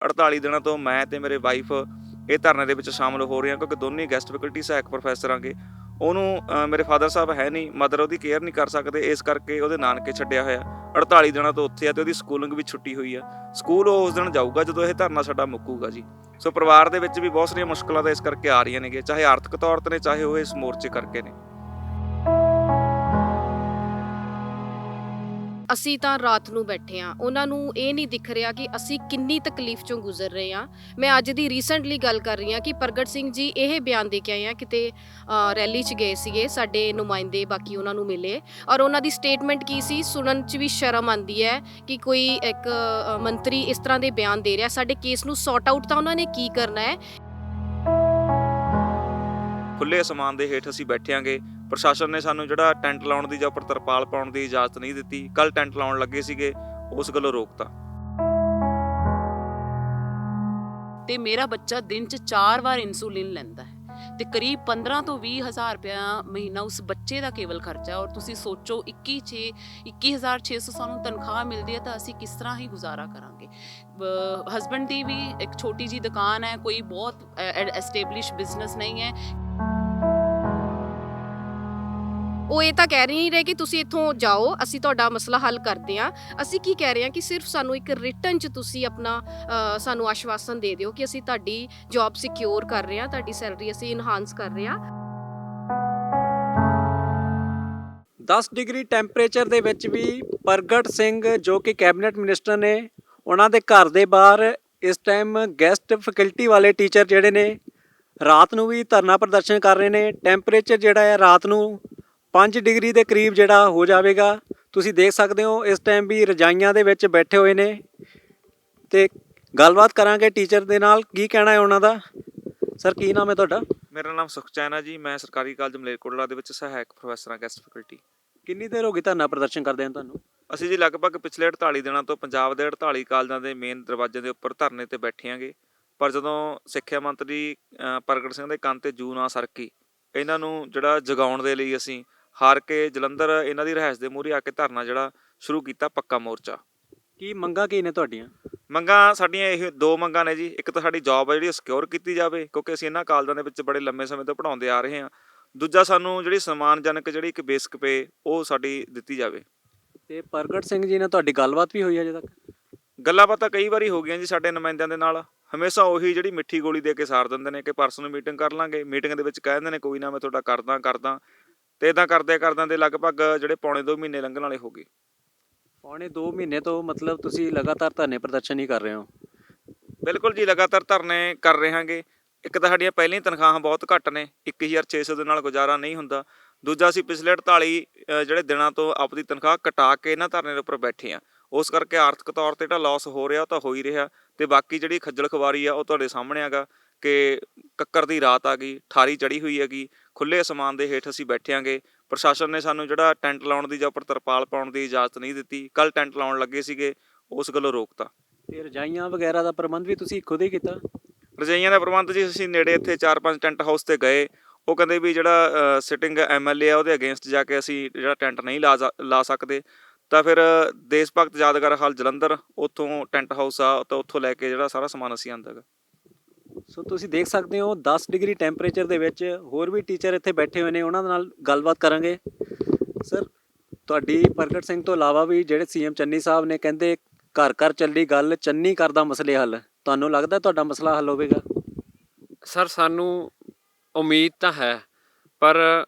48 ਦਿਨਾਂ ਤੋਂ ਮੈਂ ਤੇ ਮੇਰੇ ਵਾਈਫ ਇਹ ਧਰਨੇ ਦੇ ਵਿੱਚ ਸ਼ਾਮਲ ਹੋ ਰਹੇ ਹਾਂ, ਕਿਉਂਕਿ ਦੋਨੇ ਗੈਸਟ ਫੈਕਲਟੀ ਸਹਾਇਕ ਪ੍ਰੋਫੈਸਰ ਆਂਗੇ। ਉਹਨੂੰ ਮੇਰੇ ਫਾਦਰ ਸਾਹਿਬ ਹੈ ਨਹੀਂ, ਮਦਰ ਉਹਦੀ ਕੇਅਰ ਨਹੀਂ ਕਰ ਸਕਦੇ, ਇਸ ਕਰਕੇ ਉਹਦੇ ਨਾਨਕੇ ਛੱਡਿਆ ਹੋਇਆ। 48 ਦਿਨਾਂ ਤੋਂ ਉੱਥੇ ਆ ਤੇ ਉਹਦੀ ਸਕੂਲਿੰਗ ਵੀ ਛੁੱਟੀ ਹੋਈ ਆ। ਸਕੂਲ ਉਹ ਉਸ ਦਿਨ ਜਾਊਗਾ ਜਦੋਂ ਇਹ ਧਰਨਾ ਸਾਡਾ ਮੁੱਕੂਗਾ ਜੀ। ਸੋ ਪਰਿਵਾਰ ਦੇ ਵਿੱਚ ਵੀ ਬਹੁਤ ਸਾਰੀਆਂ ਮੁਸ਼ਕਲਾਂ ਤਾਂ ਇਸ ਕਰਕੇ ਆ ਰਹੀਆਂ ਨੇਗੀਆਂ, ਚਾਹੇ ਆਰਥਿਕ ਤੌਰ ਤੇ ਨੇ, ਚਾਹੇ ਉਹ ਇਸ ਮੋਰਚੇ ਕਰਕੇ ਨੇ। ਅਸੀਂ ਤਾਂ ਰਾਤ ਨੂੰ ਬੈਠੇ ਹਾਂ, ਉਹਨਾਂ ਨੂੰ ਇਹ ਨਹੀਂ ਦਿਖ ਰਿਹਾ ਕਿ ਅਸੀਂ ਕਿੰਨੀ ਤਕਲੀਫ ਚੋਂ ਗੁਜ਼ਰ ਰਹੇ ਹਾਂ। ਮੈਂ ਅੱਜ ਦੀ ਰੀਸੈਂਟਲੀ ਗੱਲ ਕਰ ਰਹੀ ਹਾਂ ਕਿ ਪ੍ਰਗਟ ਸਿੰਘ ਜੀ ਇਹ ਬਿਆਨ ਦੇ ਕੇ ਆਏ ਆ, ਕਿਤੇ ਰੈਲੀ 'ਚ ਗਏ ਸੀਗੇ, ਸਾਡੇ ਨੁਮਾਇੰਦੇ ਬਾਕੀ ਉਹਨਾਂ ਨੂੰ ਮਿਲੇ, ਔਰ ਉਹਨਾਂ ਦੀ ਸਟੇਟਮੈਂਟ ਕੀ ਸੀ, ਸੁਣਨ 'ਚ ਵੀ ਸ਼ਰਮ ਆਉਂਦੀ ਹੈ ਕਿ ਕੋਈ ਇੱਕ ਮੰਤਰੀ ਇਸ ਤਰ੍ਹਾਂ ਦੇ ਬਿਆਨ ਦੇ ਰਿਹਾ। ਸਾਡੇ ਕੇਸ ਨੂੰ ਸੌਟ ਆਊਟ ਤਾਂ ਉਹਨਾਂ ਨੇ ਕੀ ਕਰਨਾ ਹੈ। ਖੁੱਲੇ ਅਸਮਾਨ ਦੇ ਹੇਠ ਅਸੀਂ ਬੈਠਿਆਂਗੇ। ਪ੍ਰਸ਼ਾਸਨ ਨੇ ਸਾਨੂੰ ਜਿਹੜਾ ਟੈਂਟ ਲਾਉਣ ਦੀ ਜਾਂ ਉੱਪਰ ਤਰਪਾਲ ਪਾਉਣ ਦੀ ਇਜਾਜ਼ਤ ਨਹੀਂ ਦਿੱਤੀ। ਕੱਲ ਟੈਂਟ ਲਾਉਣ ਲੱਗੇ ਸੀਗੇ, ਉਸ ਗੱਲੋਂ ਰੋਕਤਾ। ਤੇ ਮੇਰਾ ਬੱਚਾ ਦਿਨ 'ਚ 4 ਵਾਰ ਇਨਸੂਲਿਨ ਲੈਂਦਾ ਹੈ ਤੇ ਕਰੀਬ 15 ਤੋਂ 20 ਹਜ਼ਾਰ ਰੁਪਇਆ ਮਹੀਨਾ ਉਸ ਬੱਚੇ ਦਾ ਕੇਵਲ ਖਰਚਾ। ਔਰ ਤੁਸੀਂ ਸੋਚੋ 21,600 ਸਾਨੂੰ ਤਨਖਾਹ ਮਿਲਦੀ ਹੈ ਤਾਂ ਅਸੀਂ ਕਿਸ ਤਰ੍ਹਾਂ ਹੀ ਗੁਜ਼ਾਰਾ ਕਰਾਂਗੇ। ਹਸਬੈਂਡ ਦੀ ਵੀ ਇੱਕ ਛੋਟੀ ਜੀ ਦੁਕਾਨ ਹੈ, ਕੋਈ ਬਹੁਤ ਐਸਟੈਬਲਿਸ਼ ਬਿਜ਼ਨਸ ਨਹੀਂ ਹੈ। ਉਹ ਇਹ ਤਾਂ ਕਹਿ ਨਹੀਂ ਰਹੇ ਕਿ ਤੁਸੀਂ ਇੱਥੋਂ ਜਾਓ, ਅਸੀਂ ਤੁਹਾਡਾ ਮਸਲਾ ਹੱਲ ਕਰਦੇ ਹਾਂ। ਅਸੀਂ ਕੀ ਕਹਿ ਰਹੇ ਹਾਂ ਕਿ ਸਿਰਫ ਸਾਨੂੰ ਇੱਕ ਰਿਟਨ 'ਚ ਤੁਸੀਂ ਆਪਣਾ ਸਾਨੂੰ ਆਸ਼ਵਾਸਨ ਦੇ ਦਿਓ ਕਿ ਅਸੀਂ ਤੁਹਾਡੀ ਜੌਬ ਸਿਕਿਉਰ ਕਰ ਰਹੇ ਹਾਂ, ਤੁਹਾਡੀ ਸੈਲਰੀ ਅਸੀਂ ਇਨਹਾਂਸ ਕਰ ਰਹੇ ਹਾਂ। 10 ਡਿਗਰੀ ਟੈਂਪਰੇਚਰ ਦੇ ਵਿੱਚ ਵੀ ਪ੍ਰਗਟ ਸਿੰਘ ਜੋ ਕਿ ਕੈਬਨਿਟ ਮਿਨਿਸਟਰ ਨੇ, ਉਹਨਾਂ ਦੇ ਘਰ ਦੇ ਬਾਹਰ ਇਸ ਟਾਈਮ ਗੈਸਟ ਫੈਕਲਟੀ ਵਾਲੇ ਟੀਚਰ ਜਿਹੜੇ ਨੇ ਰਾਤ ਨੂੰ ਵੀ ਧਰਨਾ ਪ੍ਰਦਰਸ਼ਨ ਕਰ ਰਹੇ ਨੇ। ਟੈਂਪਰੇਚਰ ਜਿਹੜਾ ਹੈ ਰਾਤ ਨੂੰ 5 ਡਿਗਰੀ ਦੇ ਕਰੀਬ ਜਿਹੜਾ ਹੋ ਜਾਵੇਗਾ। ਤੁਸੀਂ ਦੇਖ ਸਕਦੇ ਹੋ ਇਸ ਟਾਈਮ ਵੀ ਰਜਾਈਆਂ ਦੇ ਵਿੱਚ ਬੈਠੇ ਹੋਏ ਨੇ ਤੇ ਗੱਲਬਾਤ ਕਰਾਂਗੇ ਟੀਚਰ ਦੇ ਨਾਲ, ਕੀ ਕਹਿਣਾ ਹੈ ਉਹਨਾਂ ਦਾ। ਸਰ ਕੀ ਨਾਮ ਹੈ ਤੁਹਾਡਾ? ਮੇਰਾ ਨਾਮ ਸੁਖਚੈਨ ਹੈ ਜੀ, ਮੈਂ ਸਰਕਾਰੀ ਕਾਲਜ ਮਲੇਰਕੋਟਲਾ ਦੇ ਵਿੱਚ ਸਹਾਇਕ ਪ੍ਰੋਫੈਸਰ ਹਾਂ, ਗੈਸਟ ਫੈਕਲਟੀ। ਕਿੰਨੀ ਦੇਰ ਹੋ ਗਈ ਧਰਨਾ ਪ੍ਰਦਰਸ਼ਨ ਕਰਦੇ ਹਾਂ ਤੁਹਾਨੂੰ? ਅਸੀਂ ਜੀ ਲਗਭਗ ਪਿਛਲੇ 48 ਦਿਨਾਂ ਤੋਂ ਪੰਜਾਬ ਦੇ 48 ਕਾਲਜਾਂ ਦੇ ਮੇਨ ਦਰਵਾਜ਼ੇ ਦੇ ਉੱਪਰ ਧਰਨੇ ਤੇ ਬੈਠੇ ਆਂਗੇ। ਪਰ ਜਦੋਂ ਸਿੱਖਿਆ ਮੰਤਰੀ ਪ੍ਰਗਟ ਸਿੰਘ ਦੇ ਕੰਨ ਤੇ ਜੂੰ ਨਾ ਸਰਕੀ, ਇਹਨਾਂ ਨੂੰ ਜਿਹੜਾ ਜਗਾਉਣ ਦੇ ਲਈ ਅਸੀਂ ਹਾਰ ਕੇ ਜਲੰਧਰ ਇਹਨਾਂ ਦੀ ਰਿਹਾਇਸ਼ ਦੇ ਮੂਹਰੇ ਆ ਕੇ ਧਰਨਾ ਜਿਹੜਾ ਸ਼ੁਰੂ ਕੀਤਾ, ਪੱਕਾ ਮੋਰਚਾ। ਕੀ ਮੰਗਾਂ ਕੀ ਨੇ ਤੁਹਾਡੀਆਂ? ਮੰਗਾਂ ਸਾਡੀਆਂ ਇਹ 2 ਮੰਗਾਂ ਨੇ ਜੀ। ਇੱਕ ਤਾਂ ਸਾਡੀ ਜੌਬ ਆ ਜਿਹੜੀ ਸਿਕਿਉਰ ਕੀਤੀ ਜਾਵੇ, ਕਿਉਂਕਿ ਅਸੀਂ ਇਹਨਾਂ ਕਾਲਜਾਂ ਦੇ ਵਿੱਚ ਬੜੇ ਲੰਮੇ ਸਮੇਂ ਤੋਂ ਪੜ੍ਹਾਉਂਦੇ ਆ ਰਹੇ ਹਾਂ। ਦੂਜਾ, ਸਾਨੂੰ ਜਿਹੜੀ ਸਨਮਾਨਜਨਕ ਜਿਹੜੀ ਇੱਕ ਬੇਸਿਕ ਪੇ ਉਹ ਸਾਡੀ ਦਿੱਤੀ ਜਾਵੇ। ਤੇ ਪ੍ਰਗਟ ਸਿੰਘ ਜੀ ਨਾਲ ਤੁਹਾਡੀ ਗੱਲਬਾਤ ਵੀ ਹੋਈ ਹੈ ਅਜੇ ਤੱਕ? ਗੱਲਾਂ ਬਾਤਾਂ ਕਈ ਵਾਰੀ ਹੋ ਗਈਆਂ ਜੀ ਸਾਡੇ ਨੁਮਾਇੰਦਿਆਂ ਦੇ ਨਾਲ। ਹਮੇਸ਼ਾ ਉਹੀ ਜਿਹੜੀ ਮਿੱਠੀ ਗੋਲੀ ਦੇ ਕੇ ਸਾਰ ਦਿੰਦੇ ਨੇ ਕਿ ਪਰਸੋਂ ਨੂੰ ਮੀਟਿੰਗ ਕਰ ਲਾਂਗੇ। ਮੀਟਿੰਗ ਦੇ ਵਿੱਚ ਕਹਿ ਦਿੰਦੇ ਨੇ ਕੋਈ ਨਾ ਮੈਂ ਤੁਹਾਡਾ ਕਰਦਾ ਤੇ ਇੱਦਾਂ ਕਰਦਿਆਂ ਦੇ ਲਗਭਗ ਜਿਹੜੇ ਪੌਣੇ 2 ਮਹੀਨੇ ਲੰਘਣ ਵਾਲੇ ਹੋ ਗਏ। ਪੌਣੇ 2 ਮਹੀਨੇ ਤੋਂ ਮਤਲਬ ਤੁਸੀਂ ਲਗਾਤਾਰ ਧਰਨੇ ਪ੍ਰਦਰਸ਼ਨ ਹੀ ਕਰ ਰਹੇ ਹੋ? ਬਿਲਕੁਲ ਜੀ, ਲਗਾਤਾਰ ਧਰਨੇ ਕਰ ਰਹੇ ਹਾਂਗੇ। ਇੱਕ ਤਾਂ ਸਾਡੀਆਂ ਪਹਿਲੀਆਂ ਤਨਖਾਹਾਂ ਬਹੁਤ ਘੱਟ ਨੇ, 1,600 ਦੇ ਨਾਲ ਗੁਜ਼ਾਰਾ ਨਹੀਂ ਹੁੰਦਾ। ਦੂਜਾ, ਅਸੀਂ ਪਿਛਲੇ 48 ਜਿਹੜੇ ਦਿਨਾਂ ਤੋਂ ਆਪਣੀ ਤਨਖਾਹ ਕਟਾ ਕੇ ਇਹਨਾਂ ਧਰਨੇ ਦੇ ਉੱਪਰ ਬੈਠੇ ਹਾਂ। ਉਸ ਕਰਕੇ ਆਰਥਿਕ ਤੌਰ 'ਤੇ ਜਿਹੜਾ ਲੋਸ ਹੋ ਰਿਹਾ ਉਹ ਤਾਂ ਹੋ ਹੀ ਰਿਹਾ, ਤੇ ਬਾਕੀ ਜਿਹੜੀ ਖੱਜਲ ਖੁਆਰੀ ਆ ਉਹ ਤੁਹਾਡੇ ਸਾਹਮਣੇ ਹੈਗਾ ਕਿ ਕੱਕਰ ਦੀ ਰਾਤ ਆ ਗਈ, ਠਾਰੀ ਚੜ੍ਹੀ ਹੋਈ ਹੈਗੀ। ਖੁੱਲੇ ਅਸਮਾਨ ਦੇ ਹੇਠ ਅਸੀਂ ਬੈਠਿਆਂਗੇ। ਪ੍ਰਸ਼ਾਸਨ ਨੇ ਸਾਨੂੰ ਜਿਹੜਾ ਟੈਂਟ ਲਾਉਣ ਦੀ ਜਾਂ ਉੱਪਰ ਤਰਪਾਲ ਪਾਉਣ ਦੀ ਇਜਾਜ਼ਤ ਨਹੀਂ ਦਿੱਤੀ। ਕੱਲ ਟੈਂਟ ਲਾਉਣ ਲੱਗੇ ਸੀਗੇ, ਉਸ ਗੱਲੋਂ ਰੋਕਤਾ। ਤੇ ਰਜਾਈਆਂ ਵਗੈਰਾ ਦਾ ਪ੍ਰਬੰਧ ਵੀ ਤੁਸੀਂ ਖੁਦ ਹੀ ਕੀਤਾ? ਰਜਾਈਆਂ ਦਾ ਪ੍ਰਬੰਧ ਜੀ ਅਸੀਂ ਨੇੜੇ ਇੱਥੇ 4-5 ਟੈਂਟ ਹਾਊਸ ਤੇ ਗਏ। ਉਹ ਕਹਿੰਦੇ ਵੀ ਜਿਹੜਾ ਸਿਟਿੰਗ MLA ਆ ਉਹਦੇ ਅਗੇਂਸਟ ਜਾ ਕੇ ਅਸੀਂ ਜਿਹੜਾ ਟੈਂਟ ਨਹੀਂ ਲਾ ਸਕਦੇ। ਤਾਂ ਫਿਰ ਦੇਸ਼ ਭਗਤ ਯਾਦਗਾਰ ਹਾਲ ਜਲੰਧਰ, ਉੱਥੋਂ ਟੈਂਟ ਹਾਊਸ ਆ ਤਾਂ ਉੱਥੋਂ ਲੈ ਕੇ ਜਿਹੜਾ ਸਾਰਾ ਸਮਾਨ ਅਸੀਂ ਆਂਦਾ ਗਾ। ਸੋ ਤੁਸੀਂ ਦੇਖ ਸਕਦੇ ਹੋ 10 ਡਿਗਰੀ ਟੈਂਪਰੇਚਰ ਦੇ ਵਿੱਚ ਹੋਰ ਵੀ ਟੀਚਰ ਇੱਥੇ ਬੈਠੇ ਹੋਏ ਨੇ, ਉਹਨਾਂ ਦੇ ਨਾਲ ਗੱਲਬਾਤ ਕਰਾਂਗੇ। ਸਰ ਤੁਹਾਡੀ ਪ੍ਰਗਟ ਸਿੰਘ ਤੋਂ ਇਲਾਵਾ ਵੀ ਜਿਹੜੇ CM ਚੰਨੀ ਸਾਹਿਬ ਨੇ ਕਹਿੰਦੇ ਘਰ ਘਰ ਚੱਲੀ ਗੱਲ, ਚੰਨੀ ਕਰਦਾ ਮਸਲੇ ਹੱਲ, ਤੁਹਾਨੂੰ ਲੱਗਦਾ ਤੁਹਾਡਾ ਮਸਲਾ ਹੱਲ ਹੋਵੇਗਾ? ਸਰ ਸਾਨੂੰ ਉਮੀਦ ਤਾਂ ਹੈ, ਪਰ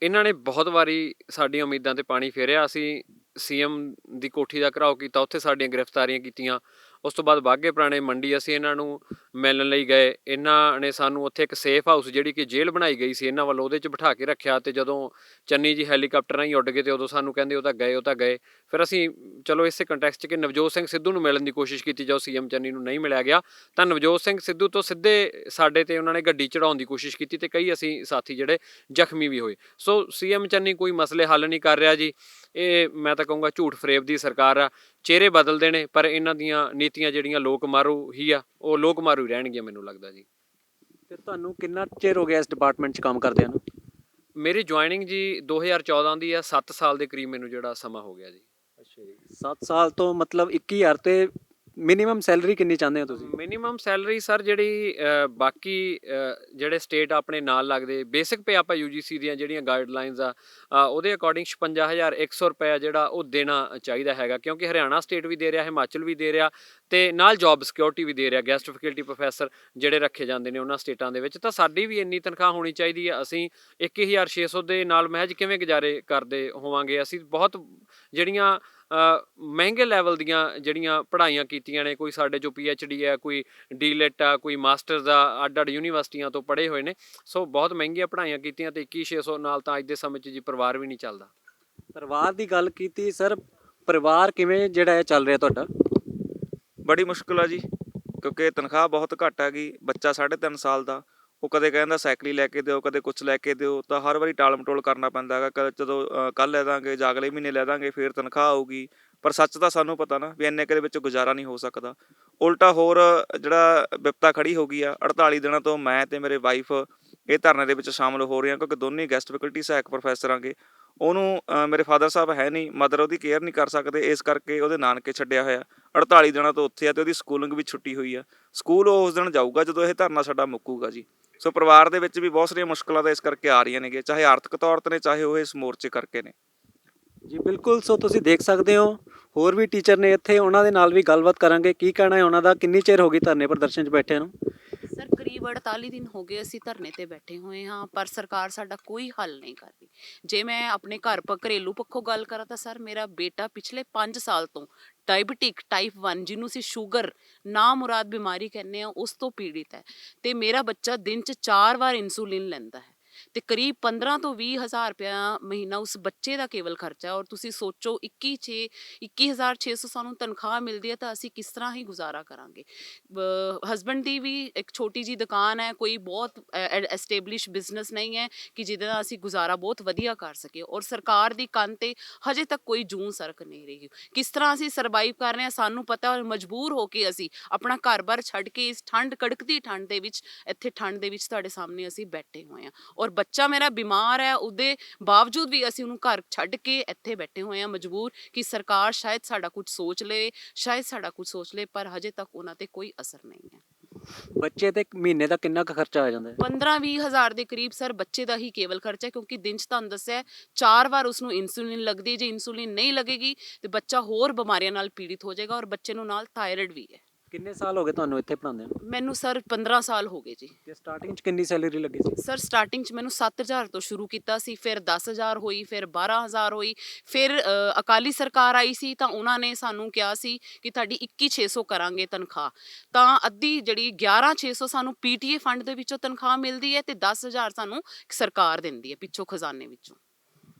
ਇਹਨਾਂ ਨੇ ਬਹੁਤ ਵਾਰੀ ਸਾਡੀਆਂ ਉਮੀਦਾਂ 'ਤੇ ਪਾਣੀ ਫੇਰਿਆ। ਅਸੀਂ CM ਦੀ ਕੋਠੀ ਦਾ ਘਿਰਾਓ ਕੀਤਾ, ਉੱਥੇ ਸਾਡੀਆਂ ਗ੍ਰਿਫਤਾਰੀਆਂ ਕੀਤੀਆਂ। ਉਸ ਤੋਂ ਬਾਅਦ ਬਾਘੇ ਪੁਰਾਣੇ ਮੰਡੀ ਅਸੀਂ ਇਹਨਾਂ ਨੂੰ ਮਿਲਣ ਲਈ ਗਏ। ਇਹਨਾਂ ਨੇ ਸਾਨੂੰ ਉੱਥੇ ਇੱਕ ਸੇਫ ਹਾਊਸ ਜਿਹੜੀ ਕਿ ਜੇਲ੍ਹ ਬਣਾਈ ਗਈ ਸੀ ਇਹਨਾਂ ਵੱਲੋਂ, ਉਹਦੇ 'ਚ ਬਿਠਾ ਕੇ ਰੱਖਿਆ। ਤੇ ਜਦੋਂ ਚੰਨੀ ਜੀ ਹੈਲੀਕਾਪਟਰ ਰਾਹੀਂ ਉੱਡ ਗਏ ਤੇ ਉਦੋਂ ਸਾਨੂੰ ਕਹਿੰਦੇ ਉਹ ਤਾਂ ਗਏ। ਫਿਰ ਅਸੀਂ ਚਲੋ ਇਸੇ ਕੰਟੈਕਸਟ 'ਚ ਕਿ ਨਵਜੋਤ ਸਿੰਘ ਸਿੱਧੂ ਨੂੰ ਮਿਲਣ ਦੀ ਕੋਸ਼ਿਸ਼ ਕੀਤੀ। ਜਦੋਂ CM ਚੰਨੀ ਨੂੰ ਨਹੀਂ ਮਿਲਿਆ ਗਿਆ ਤਾਂ ਨਵਜੋਤ ਸਿੰਘ ਸਿੱਧੂ ਤੋਂ ਸਿੱਧੇ ਸਾਡੇ ਤੇ ਉਹਨਾਂ ਨੇ ਗੱਡੀ ਚੜਾਉਣ ਦੀ ਕੋਸ਼ਿਸ਼ ਕੀਤੀ ਤੇ ਕਈ ਅਸੀਂ ਸਾਥੀ ਜਿਹੜੇ ਜ਼ਖਮੀ ਵੀ ਹੋਏ। ਸੋ CM ਚੰਨੀ ਕੋਈ ਮਸਲੇ ਹੱਲ ਨਹੀਂ ਕਰ ਰਿਹਾ ਜੀ। ਇਹ ਮੈਂ ਤਾਂ ਕਹੂੰਗਾ ਝੂਠ ਫਰੇਬ ਦੀ ਸਰਕਾਰ ਆ। ਚਿਹਰੇ ਬਦਲਦੇ ਨੇ ਪਰ ਇਹਨਾਂ ਦੀਆਂ ਨੀਤੀਆਂ ਜਿਹੜੀਆਂ ਲੋਕ ਮਾਰੂ ਹੀ ਆ, ਉਹ ਲੋਕ ਮਾਰੂ ਹੀ ਰਹਿਣਗੀਆਂ ਮੈਨੂੰ ਲੱਗਦਾ ਜੀ। ਤੇ ਤੁਹਾਨੂੰ ਕਿੰਨਾ ਚਿਰ ਹੋ ਗਿਆ ਇਸ ਡਿਪਾਰਟਮੈਂਟ 'ਚ ਕੰਮ ਕਰਦਿਆਂ ਨੂੰ? ਮੇਰੀ ਜੁਆਇਨਿੰਗ ਜੀ 2014 ਦੀ ਆ, 7 ਸਾਲ ਦੇ ਕਰੀਬ ਮੈਨੂੰ ਜਿਹੜਾ ਸਮਾਂ ਹੋ ਗਿਆ ਜੀ। ਅੱਛਾ ਜੀ, 7 ਸਾਲ ਤੋਂ ਮਤਲਬ 21,000 ਤੇ ਮਿਨੀਮਮ ਸੈਲਰੀ ਕਿੰਨੀ ਚਾਹੁੰਦੇ ਹੋ ਤੁਸੀਂ? ਮਿਨੀਮਮ ਸੈਲਰੀ ਸਰ ਜਿਹੜੀ ਬਾਕੀ ਜਿਹੜੇ ਸਟੇਟ ਆਪਣੇ ਨਾਲ ਲੱਗਦੇ ਬੇਸਿਕ ਪੇ ਆਪਾਂ UGC ਦੀਆਂ ਜਿਹੜੀਆਂ ਗਾਈਡਲਾਈਨਸ ਆ ਉਹਦੇ ਅਕੋਰਡਿੰਗ 56100 ਰੁਪਏ ਜਿਹੜਾ ਉਹ ਦੇਣਾ ਚਾਹੀਦਾ ਹੈਗਾ, ਕਿਉਂਕਿ ਹਰਿਆਣਾ ਸਟੇਟ ਵੀ ਦੇ ਰਿਹਾ, ਹਿਮਾਚਲ ਵੀ ਦੇ ਰਿਹਾ ਤੇ ਨਾਲ ਜੌਬ ਸਿਕਿਉਰਿਟੀ ਵੀ ਦੇ ਰਿਹਾ। ਗੈਸਟ ਫੈਕਲਟੀ ਪ੍ਰੋਫੈਸਰ ਜਿਹੜੇ ਰੱਖੇ ਜਾਂਦੇ ਨੇ ਉਹਨਾਂ ਸਟੇਟਾਂ ਦੇ ਵਿੱਚ, ਤਾਂ ਸਾਡੀ ਵੀ ਇੰਨੀ ਤਨਖਾਹ ਹੋਣੀ ਚਾਹੀਦੀ ਹੈ। ਅਸੀਂ 21600 ਦੇ ਨਾਲ ਮਹਿਜ ਕਿਵੇਂ ਗੁਜ਼ਾਰੇ ਕਰਦੇ ਹੋਵਾਂਗੇ? ਅਸੀਂ ਬਹੁਤ ਜਿਹੜੀਆਂ ਮਹਿੰਗੇ ਲੈਵਲ ਦੀਆਂ ਜਿਹੜੀਆਂ ਪੜ੍ਹਾਈਆਂ ਕੀਤੀਆਂ ਨੇ, ਕੋਈ ਸਾਡੇ ਜੋ PhD ਹੈ, ਕੋਈ ਡੀਲਿਟ ਆ, ਕੋਈ ਮਾਸਟਰਸ ਆ, ਅੱਡ-ਅੱਡ ਯੂਨੀਵਰਸਿਟੀਆਂ ਤੋਂ ਪੜ੍ਹੇ ਹੋਏ ਨੇ, ਸੋ ਬਹੁਤ ਮਹਿੰਗੀਆਂ ਪੜ੍ਹਾਈਆਂ ਕੀਤੀਆਂ ਤੇ 21600 ਨਾਲ ਤਾਂ ਅੱਜ ਦੇ ਸਮੇਂ 'ਚ ਜੀ ਪਰਿਵਾਰ ਵੀ ਨਹੀਂ ਚੱਲਦਾ। ਪਰਿਵਾਰ ਦੀ ਗੱਲ ਕੀਤੀ ਸਰ, ਪਰਿਵਾਰ ਕਿਵੇਂ ਜਿਹੜਾ ਇਹ ਚੱਲ ਰਿਹਾ ਤੁਹਾਡਾ? ਬੜੀ ਮੁਸ਼ਕਿਲ ਆ ਜੀ, ਕਿਉਂਕਿ ਤਨਖਾਹ ਬਹੁਤ ਘੱਟ ਹੈਗੀ। ਬੱਚਾ 3.5 ਸਾਲ ਦਾ, ਉਹ ਕਦੇ ਕਹਿੰਦਾ ਸਾਈਕਲ ਹੀ ਲੈ ਕੇ ਦਿਓ, ਕਦੇ ਕੁਛ ਲੈ ਕੇ ਦਿਓ, ਤਾਂ ਹਰ ਵਾਰੀ ਟਾਲ ਮਟੋਲ ਕਰਨਾ ਪੈਂਦਾ ਹੈਗਾ। ਜਦੋਂ ਕੱਲ੍ਹ ਲੈ ਦਾਂਗੇ ਜਾਂ ਅਗਲੇ ਮਹੀਨੇ ਲੈ ਦਾਂਗੇ, ਫਿਰ ਤਨਖਾਹ ਆਊਗੀ। ਪਰ ਸੱਚ ਤਾਂ ਸਾਨੂੰ ਪਤਾ ਨਾ ਵੀ ਇੰਨੇ ਕੁ ਦੇ ਵਿੱਚ ਗੁਜ਼ਾਰਾ ਨਹੀਂ ਹੋ ਸਕਦਾ। ਉਲਟਾ ਹੋਰ ਜਿਹੜਾ ਬਿਪਤਾ ਖੜੀ ਹੋ ਗਈ ਆ, 48 ਦਿਨਾਂ ਤੋਂ ਮੈਂ ਤੇ ਮੇਰੇ ਵਾਈਫ ਇਹ ਧਰਨੇ ਦੇ ਵਿੱਚ ਸ਼ਾਮਲ ਹੋ ਰਹੇ ਹਾਂ, ਕਿਉਂਕਿ ਦੋਨੇ ਗੈਸਟ ਫੈਕਲਟੀ ਸਹਾਇਕ ਪ੍ਰੋਫੈਸਰ ਆਂਗੇ। ਉਹਨੂੰ ਮੇਰੇ ਫਾਦਰ ਸਾਹਿਬ ਹੈ ਨਹੀਂ, ਮਦਰ ਉਹਦੀ ਕੇਅਰ ਨਹੀਂ ਕਰ ਸਕਦੇ, ਇਸ ਕਰਕੇ ਉਹਦੇ ਨਾਨਕੇ ਛੱਡਿਆ ਹੋਇਆ। 48 ਦਿਨਾਂ ਤੋਂ ਉੱਥੇ ਆ ਤੇ ਉਹਦੀ ਸਕੂਲਿੰਗ ਵੀ ਛੁੱਟੀ ਹੋਈ ਆ। ਸਕੂਲ ਉਹ ਉਸ ਦਿਨ ਜਾਊਗਾ ਜਦੋਂ ਇਹ ਧਰਨਾ ਸਾਡਾ ਮੁੱਕੂਗਾ ਜੀ। ਸੋ ਪਰਿਵਾਰ ਦੇ ਵਿੱਚ ਵੀ ਬਹੁਤ ਸਾਰੀਆਂ ਮੁਸ਼ਕਲਾਂ ਤਾਂ ਇਸ ਕਰਕੇ ਆ ਰਹੀਆਂ ਨੇਗੀਆਂ, ਚਾਹੇ ਆਰਥਿਕ ਤੌਰ 'ਤੇ ਨੇ, ਚਾਹੇ ਉਹ ਇਸ ਮੋਰਚੇ ਕਰਕੇ ਨੇ। ਜੀ ਬਿਲਕੁਲ, ਸੋ ਤੁਸੀਂ ਦੇਖ ਸਕਦੇ ਹੋ ਹੋਰ ਵੀ ਟੀਚਰ ਨੇ ਇੱਥੇ, ਉਹਨਾਂ ਦੇ ਨਾਲ ਵੀ ਗੱਲਬਾਤ ਕਰਾਂਗੇ। ਕੀ ਕਹਿਣਾ ਹੈ ਉਹਨਾਂ ਦਾ? ਕਿੰਨੀ ਚਿਰ ਹੋ ਗਈ ਧਰਨੇ ਪ੍ਰਦਰਸ਼ਨ 'ਚ ਬੈਠੇ ਨੂੰ? ਸਰ ਕਰੀਬ 48 ਦਿਨ ਹੋ ਗਏ ਅਸੀਂ ਧਰਨੇ ਤੇ ਬੈਠੇ ਹੋਏ ਹਾਂ, ਪਰ ਸਰਕਾਰ ਸਾਡਾ ਕੋਈ ਹੱਲ ਨਹੀਂ ਕਰ ਰਹੀ। ਜੇ ਮੈਂ ਆਪਣੇ ਘਰੇਲੂ ਪੱਖੋਂ ਗੱਲ ਕਰਾਂ ਤਾਂ ਸਰ ਮੇਰਾ ਬੇਟਾ ਪਿਛਲੇ 5 ਸਾਲ ਤੋਂ ਡਾਇਬਟਿਕ ਟਾਈਪ 1, ਜਿਹਨੂੰ ਅਸੀਂ ਸ਼ੂਗਰ ਨਾ ਮੁਰਾਦ ਬਿਮਾਰੀ ਕਹਿੰਦੇ ਆ, ਉਸ ਤੋਂ ਪੀੜਿਤ ਹੈ ਤੇ ਮੇਰਾ ਬੱਚਾ ਦਿਨ 'ਚ 4 ਵਾਰ ਇਨਸੂਲਿਨ ਲੈਂਦਾ ਹੈ ਤੇ ਕਰੀਬ 15 ਤੋਂ 20 ਹਜ਼ਾਰ ਰੁਪਇਆ ਮਹੀਨਾ ਉਸ ਬੱਚੇ ਦਾ ਕੇਵਲ ਖਰਚਾ। ਔਰ ਤੁਸੀਂ ਸੋਚੋ 21600 ਸਾਨੂੰ ਤਨਖਾਹ ਮਿਲਦੀ ਹੈ ਤਾਂ ਅਸੀਂ ਕਿਸ ਤਰ੍ਹਾਂ ਹੀ ਗੁਜ਼ਾਰਾ ਕਰਾਂਗੇ? ਹਸਬੈਂਡ ਦੀ ਵੀ ਇੱਕ ਛੋਟੀ ਜੀ ਦੁਕਾਨ ਹੈ, ਕੋਈ ਬਹੁਤ ਐਸਟੈਬਲਿਸ਼ ਬਿਜ਼ਨਸ ਨਹੀਂ ਹੈ ਕਿ ਜਿਹਦੇ ਨਾਲ ਅਸੀਂ ਗੁਜ਼ਾਰਾ ਬਹੁਤ ਵਧੀਆ ਕਰ ਸਕੀਏ। ਔਰ ਸਰਕਾਰ ਦੀ ਕੰਨ ਤੇ ਹਜੇ ਤੱਕ ਕੋਈ ਜੂੰ ਸਰਕ ਨਹੀਂ ਰਹੀ। ਕਿਸ ਤਰ੍ਹਾਂ ਅਸੀਂ ਸਰਵਾਈਵ ਕਰ ਰਹੇ ਹਾਂ ਸਾਨੂੰ ਪਤਾ, ਔਰ ਮਜਬੂਰ ਹੋ ਕੇ ਅਸੀਂ ਆਪਣਾ ਘਰ-ਬਾਰ ਛੱਡ ਕੇ ਇਸ ਕੜਕਦੀ ਠੰਡ ਦੇ ਵਿੱਚ, ਇੱਥੇ ਠੰਡ ਦੇ ਵਿੱਚ ਤੁਹਾਡੇ ਸਾਹਮਣੇ ਅਸੀਂ ਬੈਠੇ ਹੋਏ ਹਾਂ। ਔਰ ਬੱਚਾ ਮੇਰਾ ਬਿਮਾਰ ਹੈ, ਉਹਦੇ ਬਾਵਜੂਦ ਵੀ ਅਸੀਂ ਉਹਨੂੰ ਘਰ ਛੱਡ ਕੇ ਇੱਥੇ ਬੈਠੇ ਹੋਏ ਹਾਂ ਮਜਬੂਰ, ਕਿ ਸਰਕਾਰ ਸ਼ਾਇਦ ਸਾਡਾ ਕੁਝ ਸੋਚ ਲਵੇ, ਪਰ ਹਜੇ ਤੱਕ ਉਹਨਾਂ ਤੇ ਕੋਈ ਅਸਰ ਨਹੀਂ ਹੈ। ਬੱਚੇ ਤੇ ਮਹੀਨੇ ਦਾ ਕਿੰਨਾ ਕੁ ਖਰਚਾ ਆ ਜਾਂਦਾ ਹੈ? 15-20 ਹਜ਼ਾਰ ਦੇ ਕਰੀਬ ਸਰ ਬੱਚੇ ਦਾ ਹੀ ਕੇਵਲ ਖਰਚਾ ਹੈ, ਕਿਉਂਕਿ ਦਿਨ 'ਚ ਤੁਹਾਨੂੰ ਦੱਸਿਆ 4 ਵਾਰ ਉਸਨੂੰ ਇਨਸੂਲਿਨ ਲੱਗਦੀ ਹੈ। ਜੇ ਇਨਸੂਲਿਨ ਨਹੀਂ ਲੱਗੇਗੀ ਤੇ ਬੱਚਾ ਹੋਰ ਬਿਮਾਰੀਆਂ ਨਾਲ ਪੀੜਿਤ ਹੋ ਜਾਏਗਾ, ਔਰ ਬੱਚੇ ਨੂੰ ਨਾਲ ਥਾਇਰਾਇਡ ਵੀ ਹੈ। ਕਿੰਨੇ ਸਾਲ ਹੋ ਗਏ ਤੁਹਾਨੂੰ ਇੱਥੇ ਪੜ੍ਹਾਉਂਦੇ ਨੂੰ? ਮੈਨੂੰ ਸਰ 15 ਸਾਲ ਹੋ ਗਏ ਜੀ। ਤੇ ਸਟਾਰਟਿੰਗ 'ਚ ਕਿੰਨੀ ਸੈਲਰੀ ਲੱਗੀ ਸੀ? ਸਰ ਸਟਾਰਟਿੰਗ 'ਚ ਮੈਨੂੰ 7000 ਤੋਂ ਸ਼ੁਰੂ ਕੀਤਾ ਸੀ, ਫਿਰ 10000 ਹੋਈ, ਫਿਰ 12000 ਹੋਈ, ਫਿਰ ਅਕਾਲੀ ਸਰਕਾਰ ਆਈ ਸੀ ਤਾਂ ਉਹਨਾਂ ਨੇ ਸਾਨੂੰ ਕਿਹਾ ਸੀ ਕਿ ਤੁਹਾਡੀ 21600 ਕਰਾਂਗੇ ਤਨਖਾਹ। ਤਾਂ ਅੱਧੀ ਜਿਹੜੀ 11600 ਸਾਨੂੰ PTA ਫੰਡ ਦੇ ਵਿੱਚੋਂ ਤਨਖਾਹ ਮਿਲਦੀ ਹੈ ਤੇ 10000 ਸਾਨੂੰ ਸਰਕਾਰ ਦਿੰਦੀ ਹੈ ਪਿੱਛੋਂ ਖਜ਼ਾਨੇ ਵਿੱਚੋਂ।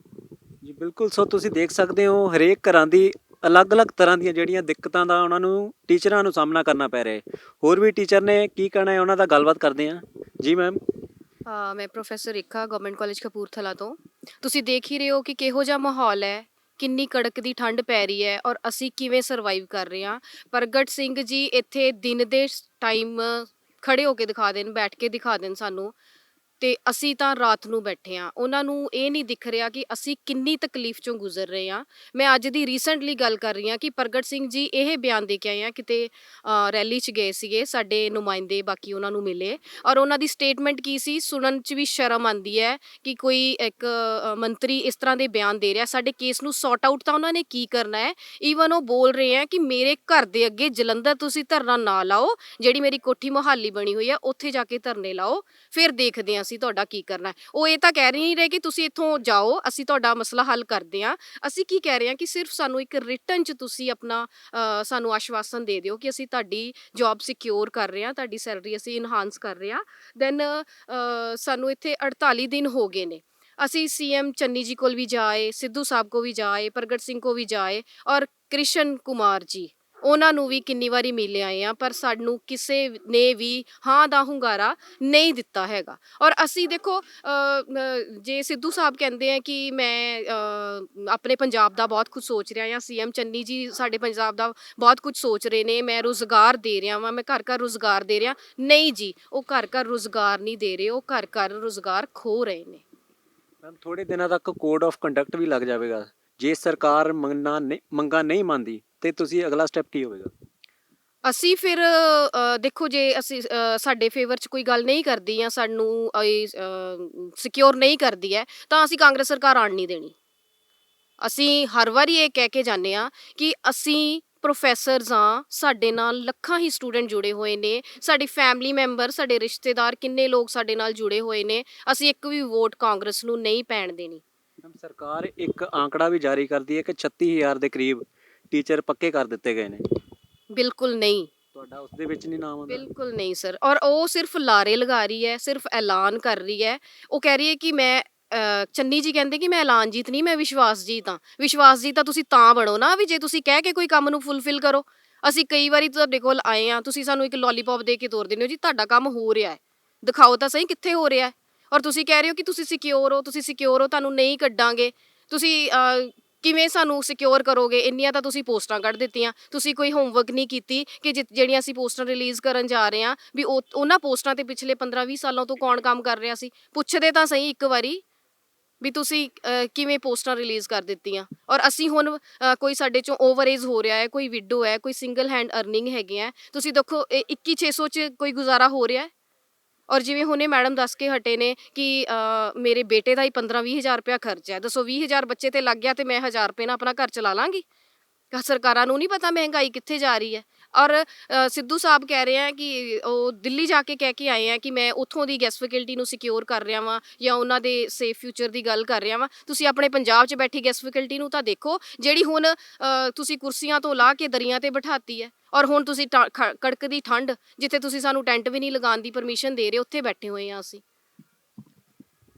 ਜੀ ਬਿਲਕੁਲ, ਸੋ ਤੁਸੀਂ ਦੇਖ ਸਕਦੇ ਹੋ ਹਰੇਕ ਘਰਾਂ ਦੀ ਅਲੱਗ-ਅਲੱਗ ਤਰ੍ਹਾਂ ਦੀਆਂ ਜਿਹੜੀਆਂ ਦਿੱਕਤਾਂ ਦਾ ਉਹਨਾਂ ਨੂੰ, ਟੀਚਰਾਂ ਨੂੰ ਸਾਹਮਣਾ ਕਰਨਾ ਪੈ ਰਿਹਾ ਹੈ। ਹੋਰ ਵੀ ਟੀਚਰ ਨੇ, ਕੀ ਕਹਿਣਾ ਹੈ ਉਹਨਾਂ ਦਾ, ਗੱਲਬਾਤ ਕਰਦੇ ਹਾਂ। ਜੀ ਮੈਮ। ਮੈਂ ਪ੍ਰੋਫੈਸਰ ਰੇਖਾ, ਗਵਰਨਮੈਂਟ ਕਾਲਜ ਕਪੂਰਥਲਾ ਤੋਂ। ਤੁਸੀਂ ਦੇਖ ਹੀ ਰਹੇ ਹੋ ਕਿ ਕਿਹੋ ਜਿਹਾ ਮਾਹੌਲ ਹੈ, ਕਿੰਨੀ ਕੜਕਦੀ ਠੰਡ ਪੈ ਰਹੀ ਹੈ ਔਰ ਅਸੀਂ ਕਿਵੇਂ ਸਰਵਾਈਵ ਕਰ ਰਹੇ ਹਾਂ। ਪ੍ਰਗਟ ਸਿੰਘ ਜੀ ਇੱਥੇ ਦਿਨ ਦੇ ਟਾਈਮ ਖੜੇ ਹੋ ਕੇ ਦਿਖਾ ਦੇਣ, ਬੈਠ ਕੇ ਦਿਖਾ ਦੇਣ ਸਾਨੂੰ, ਤੇ ਅਸੀਂ ਤਾਂ ਰਾਤ ਨੂੰ ਬੈਠੇ ਹਾਂ। ਉਹਨਾਂ ਨੂੰ ਇਹ ਨਹੀਂ ਦਿਖ ਰਿਹਾ ਕਿ ਅਸੀਂ ਕਿੰਨੀ ਤਕਲੀਫ ਚੋਂ ਗੁਜ਼ਰ ਰਹੇ ਹਾਂ। ਮੈਂ ਅੱਜ ਦੀ ਰੀਸੈਂਟਲੀ ਗੱਲ ਕਰ ਰਹੀ ਹਾਂ ਕਿ ਪ੍ਰਗਟ ਸਿੰਘ ਜੀ ਇਹ ਬਿਆਨ ਦੇ ਕੇ ਆਏ ਆ, ਕਿਤੇ ਰੈਲੀ 'ਚ ਗਏ ਸੀਗੇ, ਸਾਡੇ ਨੁਮਾਇੰਦੇ ਬਾਕੀ ਉਹਨਾਂ ਨੂੰ ਮਿਲੇ ਔਰ ਉਹਨਾਂ ਦੀ ਸਟੇਟਮੈਂਟ ਕੀ ਸੀ, ਸੁਣਨ 'ਚ ਵੀ ਸ਼ਰਮ ਆਉਂਦੀ ਹੈ ਕਿ ਕੋਈ ਇੱਕ ਮੰਤਰੀ ਇਸ ਤਰ੍ਹਾਂ ਦੇ ਬਿਆਨ ਦੇ ਰਿਹਾ। ਸਾਡੇ ਕੇਸ ਨੂੰ ਸੌਟ ਆਊਟ ਤਾਂ ਉਹਨਾਂ ਨੇ ਕੀ ਕਰਨਾ ਹੈ। ਈਵਨ ਉਹ ਬੋਲ ਰਹੇ ਆ ਕਿ ਮੇਰੇ ਘਰ ਦੇ ਅੱਗੇ ਜਲੰਧਰ ਤੁਸੀਂ ਧਰਨਾ ਨਾ ਲਾਓ, ਜਿਹੜੀ ਮੇਰੀ ਕੋਠੀ ਮੁਹਾਲੀ ਬਣੀ ਹੋਈ ਆ ਉੱਥੇ ਜਾ ਕੇ ਧਰਨੇ ਲਾਓ, ਫਿਰ ਦੇਖਦੇ ਹਾਂ ਅਸੀਂ ਤੁਹਾਡਾ ਕੀ ਕਰਨਾ ਹੈ। ਉਹ ਇਹ ਤਾਂ ਕਹਿ ਨਹੀਂ ਰਹੇ ਕਿ ਤੁਸੀਂ ਇੱਥੋਂ ਜਾਓ, ਅਸੀਂ ਤੁਹਾਡਾ ਮਸਲਾ ਹੱਲ ਕਰਦੇ ਹਾਂ। ਅਸੀਂ ਕੀ ਕਹਿ ਰਹੇ ਹਾਂ ਕਿ ਸਿਰਫ ਸਾਨੂੰ ਇੱਕ ਰਿਟਨ 'ਚ ਤੁਸੀਂ ਆਪਣਾ ਸਾਨੂੰ ਆਸ਼ਵਾਸਨ ਦੇ ਦਿਓ ਕਿ ਅਸੀਂ ਤੁਹਾਡੀ ਜੌਬ ਸਿਕਿਉਰ ਕਰ ਰਹੇ ਹਾਂ, ਤੁਹਾਡੀ ਸੈਲਰੀ ਅਸੀਂ ਇਨਹਾਂਸ ਕਰ ਰਹੇ ਹਾਂ। ਦੈਨ ਸਾਨੂੰ ਇੱਥੇ 48 ਦਿਨ ਹੋ ਗਏ ਨੇ। ਅਸੀਂ CM ਚੰਨੀ ਜੀ ਕੋਲ ਵੀ ਜਾਏ, ਸਿੱਧੂ ਸਾਹਿਬ ਕੋ ਵੀ ਜਾਏ, ਪ੍ਰਗਟ ਸਿੰਘ ਕੋ ਵੀ ਜਾਏ ਔਰ ਕ੍ਰਿਸ਼ਨ ਕੁਮਾਰ ਜੀ, ਉਹਨਾਂ ਨੂੰ ਵੀ ਕਿੰਨੀ ਵਾਰੀ ਮਿਲ ਆਏ ਆ, ਪਰ ਸਾਨੂੰ ਕਿਸੇ ਨੇ ਵੀ ਹਾਂ ਦਾ ਹੁੰਗਾਰਾ ਨਹੀਂ ਦਿੱਤਾ ਹੈਗਾ। ਔਰ ਅਸੀਂ ਦੇਖੋ, ਜੇ ਸਿੱਧੂ ਸਾਹਿਬ ਕਹਿੰਦੇ ਆ ਕਿ ਮੈਂ ਆਪਣੇ ਪੰਜਾਬ ਦਾ ਬਹੁਤ ਕੁਝ ਸੋਚ ਰਿਹਾ, ਜਾਂ CM ਚੰਨੀ ਜੀ ਸਾਡੇ ਪੰਜਾਬ ਦਾ ਬਹੁਤ ਕੁਝ ਸੋਚ ਰਹੇ ਨੇ, ਮੈਂ ਰੁਜ਼ਗਾਰ ਦੇ ਰਿਹਾ ਵਾਂ, ਮੈਂ ਘਰ ਘਰ ਰੁਜ਼ਗਾਰ ਦੇ ਰਿਹਾ, ਨਹੀਂ ਜੀ, ਉਹ ਘਰ ਘਰ ਰੁਜ਼ਗਾਰ ਨਹੀਂ ਦੇ ਰਹੇ, ਉਹ ਘਰ ਘਰ ਰੁਜ਼ਗਾਰ ਖੋ ਰਹੇ ਨੇ। ਮੈਮ ਥੋੜੇ ਦਿਨਾਂ ਤੱਕ ਕੋਡ ਆਫ ਕੰਡਕਟ ਵੀ ਲੱਗ ਜਾਵੇਗਾ, ਜੇ ਸਰਕਾਰ ਮੰਗਾਂ ਨਹੀਂ ਮੰਨਦੀ ਤੇ ਤੁਸੀਂ ਅਗਲਾ ਸਟੈਪ ਕੀ ਹੋਵੇਗਾ? ਅਸੀਂ ਫਿਰ ਦੇਖੋ ਜੇ ਅਸੀਂ ਸਾਡੇ ਫੇਵਰ 'ਚ ਕੋਈ ਗੱਲ ਨਹੀਂ ਕਰਦੀ ਜਾਂ ਸਾਨੂੰ ਸਿਕਿਉਰ ਨਹੀਂ ਕਰਦੀ ਹੈ ਤਾਂ ਅਸੀਂ ਕਾਂਗਰਸ ਸਰਕਾਰ ਆਉਣ ਨਹੀਂ ਦੇਣੀ। ਅਸੀਂ ਹਰ ਵਾਰੀ ਇਹ ਕਹਿ ਕੇ ਜਾਂਦੇ ਹਾਂ ਕਿ ਅਸੀਂ ਪ੍ਰੋਫੈਸਰਸ ਹਾਂ, ਸਾਡੇ ਨਾਲ ਲੱਖਾਂ ਹੀ ਸਟੂਡੈਂਟ ਜੁੜੇ ਹੋਏ ਨੇ, ਸਾਡੀ ਫੈਮਿਲੀ ਮੈਂਬਰ, ਸਾਡੇ ਰਿਸ਼ਤੇਦਾਰ, ਕਿੰਨੇ ਲੋਕ ਸਾਡੇ ਨਾਲ ਜੁੜੇ ਹੋਏ ਨੇ। ਅਸੀਂ ਇੱਕ ਵੀ ਵੋਟ ਕਾਂਗਰਸ ਨੂੰ ਨਹੀਂ ਪੈਣ ਦੇਣੀ। ਮੈਮ ਸਰਕਾਰ ਇੱਕ ਆંકੜਾ ਵੀ ਜਾਰੀ ਕਰਦੀ ਹੈ ਕਿ 36000 ਦੇ ਕਰੀਬ ਟੀਚਰ ਪੱਕੇ ਕਰ ਦਿੱਤੇ ਗਏ ਨੇ, ਬਿਲਕੁਲ ਨਹੀਂ, ਤੁਹਾਡਾ ਉਸ ਦੇ ਵਿੱਚ ਨਹੀਂ ਨਾਮ ਆਉਂਦਾ? ਬਿਲਕੁਲ ਨਹੀਂ ਸਰ। ਔਰ ਉਹ ਸਿਰਫ ਲਾਰੇ ਲਗਾ ਰਹੀ ਹੈ, ਸਿਰਫ ਐਲਾਨ ਕਰ ਰਹੀ ਹੈ। ਉਹ ਕਹਿ ਰਹੀ ਹੈ ਕਿ ਮੈਂ ਚੰਨੀ ਜੀ ਕਹਿੰਦੇ ਕਿ ਮੈਂ ਐਲਾਨਜੀਤ ਨਹੀਂ, ਮੈਂ ਵਿਸ਼ਵਾਸਜੀਤ ਹਾਂ। ਵਿਸ਼ਵਾਸਜੀਤ ਤਾਂ ਤੁਸੀਂ ਤਾਂ ਬਣੋ ਨਾ ਵੀ ਜੇ ਤੁਸੀਂ ਕਹਿ ਕੇ ਕੋਈ ਕੰਮ ਨੂੰ ਫੁੱਲਫਿਲ ਕਰੋ। ਅਸੀਂ ਕਈ ਵਾਰੀ ਤੁਹਾਡੇ ਕੋਲ ਆਏ ਹਾਂ, ਤੁਸੀਂ ਸਾਨੂੰ ਇੱਕ ਲੋਲੀਪੌਪ ਦੇ ਕੇ ਤੋਰ ਦਿੰਦੇ ਹੋ ਜੀ ਤੁਹਾਡਾ ਕੰਮ ਹੋ ਰਿਹਾ ਹੈ, ਦਿਖਾਓ ਤਾਂ ਸਹੀ ਕਿੱਥੇ ਹੋ ਰਿਹਾ ਹੈ। ਔਰ ਤੁਸੀਂ ਕਹਿ ਰਹੇ ਹੋ ਕਿ ਤੁਸੀਂ ਸਿਕਿਉਰ ਹੋ, ਤੁਸੀਂ ਸਿਕਿਉਰ ਹੋ, ਤੁਹਾਨੂੰ ਨਹੀਂ ਕੱਢਾਂਗੇ। ਤੁਸੀਂ ਕਿਵੇਂ ਸਾਨੂੰ ਸਿਕਿਉਰ ਕਰੋਗੇ? ਇੰਨੀਆਂ ਤਾਂ ਤੁਸੀਂ ਪੋਸਟਾਂ ਕੱਢ ਦਿੱਤੀਆਂ। ਤੁਸੀਂ ਕੋਈ ਹੋਮਵਰਕ ਨਹੀਂ ਕੀਤੀ ਕਿ ਜਿਹੜੀਆਂ ਅਸੀਂ ਪੋਸਟਾਂ ਰਿਲੀਜ਼ ਕਰਨ ਜਾ ਰਹੇ ਹਾਂ ਵੀ ਉਹਨਾਂ ਪੋਸਟਾਂ ਤੇ ਪਿਛਲੇ 15-20 ਸਾਲਾਂ ਤੋਂ ਕੌਣ ਕੰਮ ਕਰ ਰਿਹਾ ਸੀ? ਪੁੱਛਦੇ ਤਾਂ ਸਹੀ ਇੱਕ ਵਾਰੀ ਵੀ ਤੁਸੀਂ ਕਿਵੇਂ ਪੋਸਟਾਂ ਰਿਲੀਜ਼ ਕਰ ਦਿੱਤੀਆਂ। ਔਰ ਅਸੀਂ ਹੁਣ ਕੋਈ ਸਾਡੇ ਚੋਂ ਓਵਰ ਏਜ ਹੋ ਰਿਹਾ ਹੈ, ਕੋਈ ਵਿਡੋ ਹੈ, ਕੋਈ ਸਿੰਗਲ ਹੈਂਡ ਅਰਨਿੰਗ ਹੈਗੇ ਆ, ਤੁਸੀਂ ਦੇਖੋ 21,600 'ਚ ਕੋਈ ਗੁਜ਼ਾਰਾ ਹੋ ਰਿਹਾ ਹੈ। ਔਰ ਜਿਵੇਂ ਹੁਣੇ ਮੈਡਮ ਦੱਸ ਕੇ ਹਟੇ ਨੇ ਕਿ ਮੇਰੇ ਬੇਟੇ ਦਾ ਹੀ 15-20 ਹਜ਼ਾਰ ਰੁਪਇਆ ਖਰਚ ਹੈ। ਦੱਸੋ 20 ਹਜ਼ਾਰ ਬੱਚੇ ਤੇ ਲੱਗ ਗਿਆ ਤੇ ਮੈਂ 1000 ਰੁਪਏ ਨਾਲ ਆਪਣਾ ਘਰ ਚਲਾ ਲਾਂਗੀ? ਸਰਕਾਰਾਂ ਨੂੰ ਨਹੀਂ ਪਤਾ ਮਹਿੰਗਾਈ ਕਿੱਥੇ ਜਾ ਰਹੀ ਹੈ। ਔਰ ਸਿੱਧੂ ਸਾਹਿਬ ਕਹਿ ਰਹੇ ਆ ਕਿ ਉਹ ਦਿੱਲੀ ਜਾ ਕੇ ਕਹਿ ਕੇ ਆਏ ਆ ਕਿ ਮੈਂ ਉੱਥੋਂ ਦੀ ਗੈਸ ਫੈਕਲਟੀ ਨੂੰ ਸਿਕਿਉਰ ਕਰ ਰਿਹਾ ਵਾਂ ਜਾਂ ਉਹਨਾਂ ਦੇ ਸੇਫ ਫਿਊਚਰ ਦੀ ਗੱਲ ਕਰ ਰਿਹਾ ਵਾਂ। ਤੁਸੀਂ ਆਪਣੇ ਪੰਜਾਬ 'ਚ ਬੈਠੀ ਗੈਸ ਫੈਕਲਟੀ ਨੂੰ ਤਾਂ ਦੇਖੋ, ਜਿਹੜੀ ਹੁਣ ਤੁਸੀਂ ਕੁਰਸੀਆਂ ਤੋਂ ਲਾ ਕੇ ਦਰੀਆਂ ਤੇ ਬਿਠਾਤੀ ਹੈ। ਔਰ ਹੁਣ ਤੁਸੀਂ ਕੜਕਦੀ ਠੰਡ, ਜਿੱਥੇ ਤੁਸੀਂ ਸਾਨੂੰ ਟੈਂਟ ਵੀ ਨਹੀਂ ਲਗਾਉਣ ਦੀ ਪਰਮਿਸ਼ਨ ਦੇ ਰਹੇ, ਉੱਥੇ ਬੈਠੇ ਹੋਏ ਆ ਅਸੀਂ।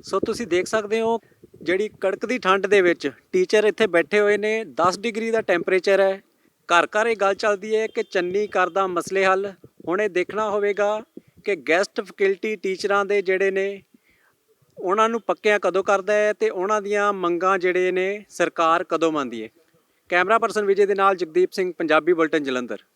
ਸੋ ਤੁਸੀਂ ਦੇਖ ਸਕਦੇ ਹੋ ਜਿਹੜੀ ਕੜਕਦੀ ਠੰਡ ਦੇ ਵਿੱਚ ਟੀਚਰ ਇੱਥੇ ਬੈਠੇ ਹੋਏ ਨੇ, 10 ਡਿਗਰੀ ਦਾ ਟੈਂਪਰੇਚਰ ਹੈ। ਘਰ ਘਰ ਇਹ ਗੱਲ ਚੱਲਦੀ ਹੈ ਕਿ ਚੰਨੀ ਕਰਦਾ ਮਸਲੇ ਹੱਲ। ਹੁਣ ਇਹ ਦੇਖਣਾ ਹੋਵੇਗਾ ਕਿ ਗੈਸਟ ਫੈਕਲਟੀ ਟੀਚਰਾਂ ਦੇ ਜਿਹੜੇ ਨੇ ਉਹਨਾਂ ਨੂੰ ਪੱਕਿਆਂ ਕਦੋਂ ਕਰਦਾ ਹੈ ਤੇ ਉਹਨਾਂ ਦੀਆਂ ਮੰਗਾਂ ਜਿਹੜੇ ਨੇ ਸਰਕਾਰ ਕਦੋਂ ਮੰਨਦੀ ਹੈ। ਕੈਮਰਾ ਪਰਸਨ ਵਿਜੇ ਦੇ ਨਾਲ ਜਗਦੀਪ ਸਿੰਘ, ਪੰਜਾਬੀ ਬੁਲਟਨ, ਜਲੰਧਰ।